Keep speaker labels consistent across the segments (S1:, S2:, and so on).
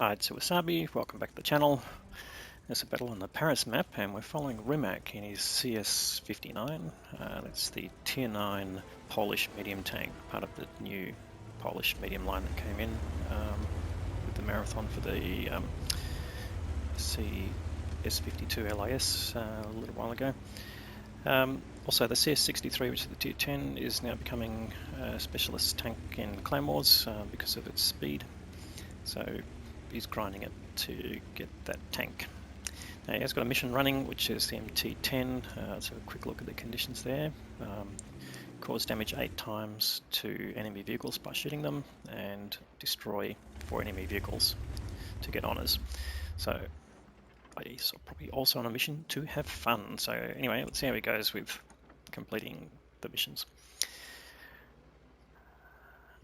S1: Hi, it's Wasabi, welcome back to the channel. There's a battle on the Paris map and we're following Rimac in his CS-59. That's the tier 9 Polish medium tank, part of the new Polish medium line that came in with the marathon for the CS-52 LIS a little while ago. Also the CS-63, which is the tier 10, is now becoming a specialist tank in Claymores because of its speed. So he's grinding it to get that tank. Now he has got a mission running, which is the MT-10. So a quick look at the conditions there. Cause damage 8 times to enemy vehicles by shooting them, and destroy 4 enemy vehicles to get honours. So he's probably also on a mission to have fun. So anyway, let's see how he goes with completing the missions.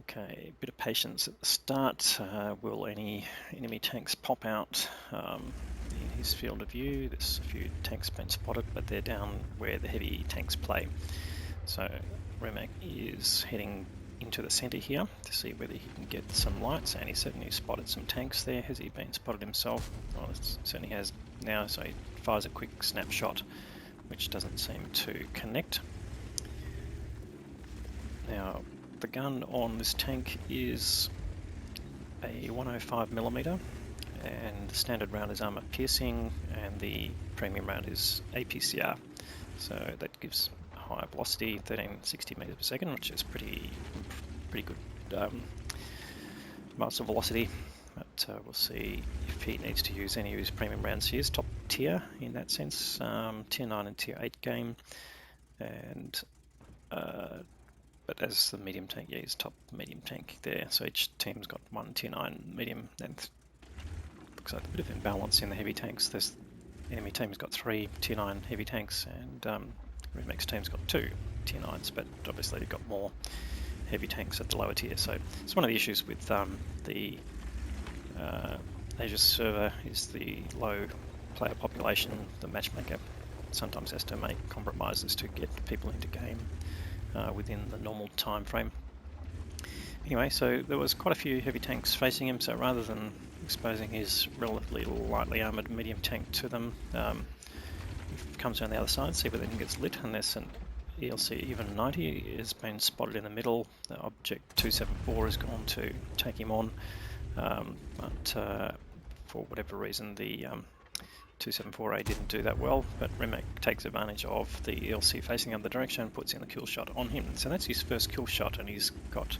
S1: Okay, a bit of patience at the start. Will any enemy tanks pop out in his field of view? There's a few tanks been spotted, but they're down where the heavy tanks play. So Rimac is heading into the centre here to see whether he can get some lights, and he certainly spotted some tanks there. Has he been spotted himself? Well, it certainly has now, so he fires a quick snapshot, which doesn't seem to connect. Now, the gun on this tank is a 105mm, and the standard round is armor piercing, and the premium round is APCR. So that gives high velocity, 1360 meters per second, which is pretty good master velocity. But we'll see if he needs to use any of his premium rounds. He is top tier in that sense, tier 9 and tier 8 game, and but as the medium tank, yeah, he's top medium tank there. So each team's got one tier 9 medium, and looks like a bit of imbalance in the heavy tanks. This enemy team's got 3 tier 9 heavy tanks, and Remac's team's got 2 tier 9s, but obviously they've got more heavy tanks at the lower tier. So it's one of the issues with the Asia server is the low player population. The matchmaker sometimes has to make compromises to get people into game within the normal time frame. Anyway, so there was quite a few heavy tanks facing him, so rather than exposing his relatively lightly armoured medium tank to them, he comes around the other side, see whether he gets lit, and there's an ELC even 90 has been spotted in the middle. The object 274 has gone to take him on, but for whatever reason the 274A didn't do that well, but Rimac takes advantage of the ELC facing the other direction and puts in the kill shot on him. So that's his first kill shot, and he's got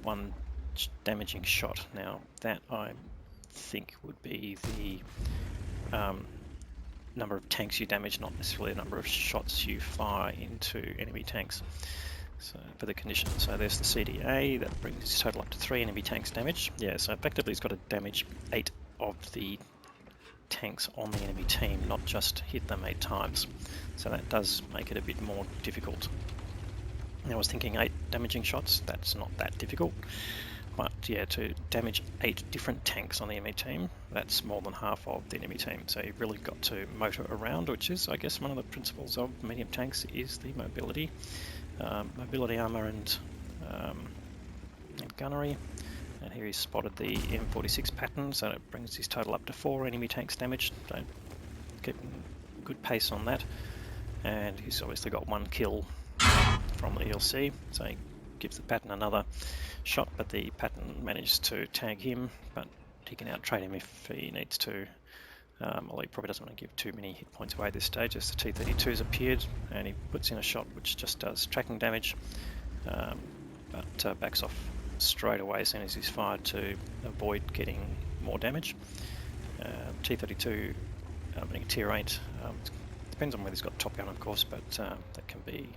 S1: one damaging shot. Now that, I think, would be the number of tanks you damage, not necessarily the number of shots you fire into enemy tanks. So for the condition, so there's the CDA, that brings his total up to 3 enemy tanks damaged. Yeah, so effectively he's got to damage 8 of the tanks on the enemy team, not just hit them 8 times. So that does make it a bit more difficult. I was thinking 8 damaging shots, that's not that difficult. But yeah, to damage 8 different tanks on the enemy team, that's more than half of the enemy team. So you've really got to motor around, which is, I guess, one of the principles of medium tanks is the mobility. Mobility armor and gunnery. And here he's spotted the M46 pattern, so it brings his total up to 4 enemy tanks damaged. So keeping good pace on that. And he's obviously got 1 kill from the ELC, so he gives the pattern another shot, but the pattern managed to tag him, but he can out-trade him if he needs to. Although he probably doesn't want to give too many hit points away at this stage, as the T-32's appeared, and he puts in a shot which just does tracking damage, but backs off straight away as soon as he's fired to avoid getting more damage. T-32 being a tier 8, depends on whether he's got top gun, of course, but that can be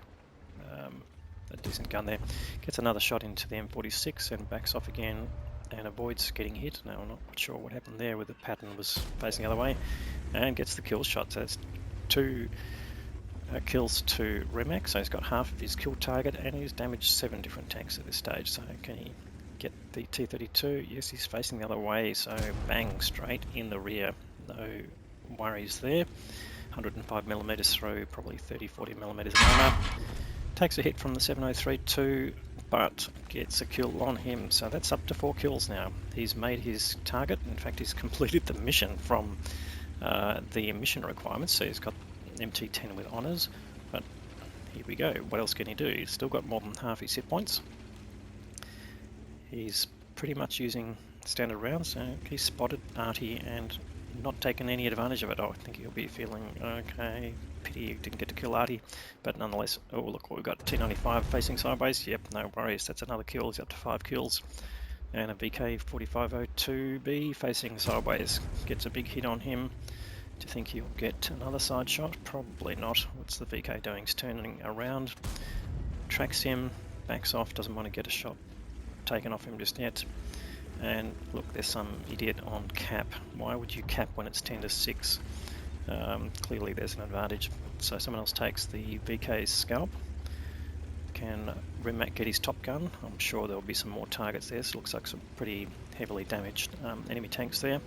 S1: a decent gun there. Gets another shot into the M46 and backs off again and avoids getting hit. Now I'm not sure what happened there, where the pattern was facing the other way, and gets the kill shot. So that's 2 kills to Rimac, so he's got half of his kill target, and he's damaged 7 different tanks at this stage. So can he get the T-32? Yes, he's facing the other way, so bang, straight in the rear. No worries there. 105mm through, probably 30-40mm of armor. Takes a hit from the 703-2, but gets a kill on him. So that's up to 4 kills now. He's made his target. In fact, he's completed the mission from the mission requirements. So he's got MT-10 with honours. But here we go. What else can he do? He's still got more than half his hit points. He's pretty much using standard rounds. So he's spotted Artie and not taken any advantage of it. I think he'll be feeling, okay, pity you didn't get to kill Artie, but nonetheless, oh look what we've got, T95 facing sideways. Yep, no worries, that's another kill. He's up to 5 kills. And a VK4502B facing sideways gets a big hit on him. Do you think he'll get another side shot? Probably not. What's the VK doing? He's turning around, tracks him, backs off, doesn't want to get a shot taken off him just yet. And look, there's some idiot on cap. Why would you cap when it's 10 to 6? Clearly there's an advantage. So someone else takes the VK's scalp. Can Rimac get his top gun? I'm sure there'll be some more targets there. So it looks like some pretty heavily damaged enemy tanks there.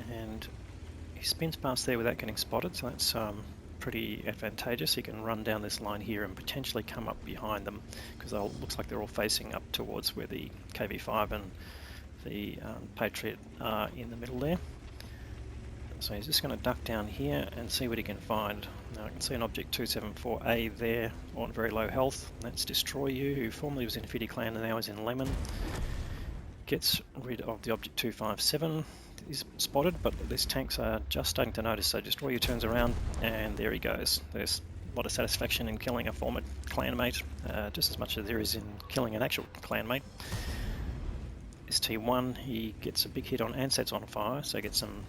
S1: And he spins past there without getting spotted, so that's pretty advantageous. He can run down this line here and potentially come up behind them, because it looks like they're all facing up towards where the KV-5 and the Patriot are in the middle there. So he's just going to duck down here and see what he can find. Now I can see an object 274A there on very low health. That's Destroy You, who formerly was in Fiddy Clan and now is in Lemon. Gets rid of the object 257. Is spotted, but these tanks are just starting to notice, so Destroy You turns around and there he goes. There's a lot of satisfaction in killing a former clanmate, just as much as there is in killing an actual clanmate. This T1, he gets a big hit on and sets on fire, so gets some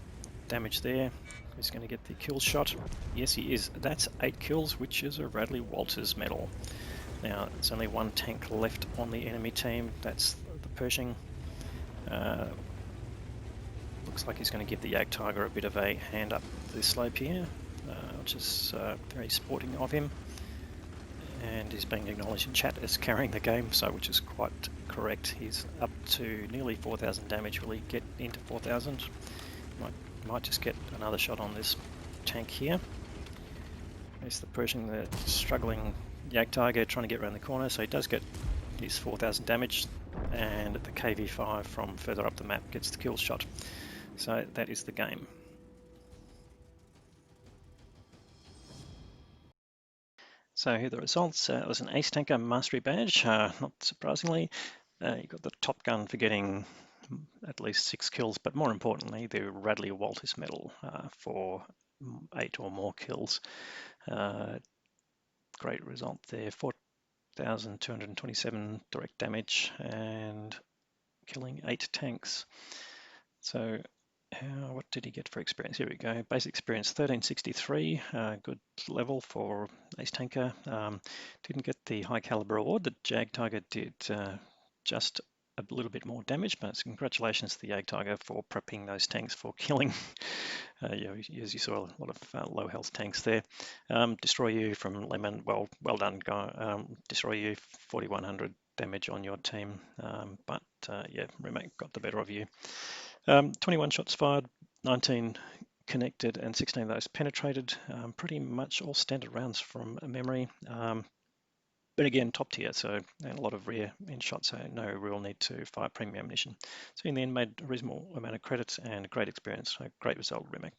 S1: damage there. He's going to get the kill shot. Yes, he is. That's 8 kills, which is a Radley Walters medal. Now, there's only one tank left on the enemy team. That's the Pershing. Looks like he's going to give the Jagdtiger a bit of a hand up this slope here, which is very sporting of him. And he's being acknowledged in chat as carrying the game, so which is quite correct. He's up to nearly 4,000 damage. Will he get into 4,000? Might just get another shot on this tank here. There's the Pershing, the struggling Jagdtiger trying to get around the corner, so he does get his 4,000 damage, and the KV-5 from further up the map gets the kill shot. So that is the game. So here are the results. It was an Ace Tanker Mastery Badge, not surprisingly. You got the Top Gun for getting at least 6 kills, but more importantly, the Radley Walters medal for 8 or more kills. Great result there, 4,227 direct damage and killing 8 tanks. So what did he get for experience? Here we go. Basic experience 1363, good level for Ace Tanker. Didn't get the high caliber award. The Jagdtiger did just a little bit more damage, but congratulations to the Jagdtiger for prepping those tanks for killing. As you saw, a lot of low health tanks there. Destroy You from Lemon, well done, guy. Destroy You, 4,100 damage on your team, but yeah, Rimac got the better of you. 21 shots fired, 19 connected, and 16 of those penetrated. Pretty much all standard rounds from memory. But again, top tier, so a lot of rear end shots, so no real need to fire premium ammunition. So in the end, made a reasonable amount of credits and great experience. So great result, Rimac.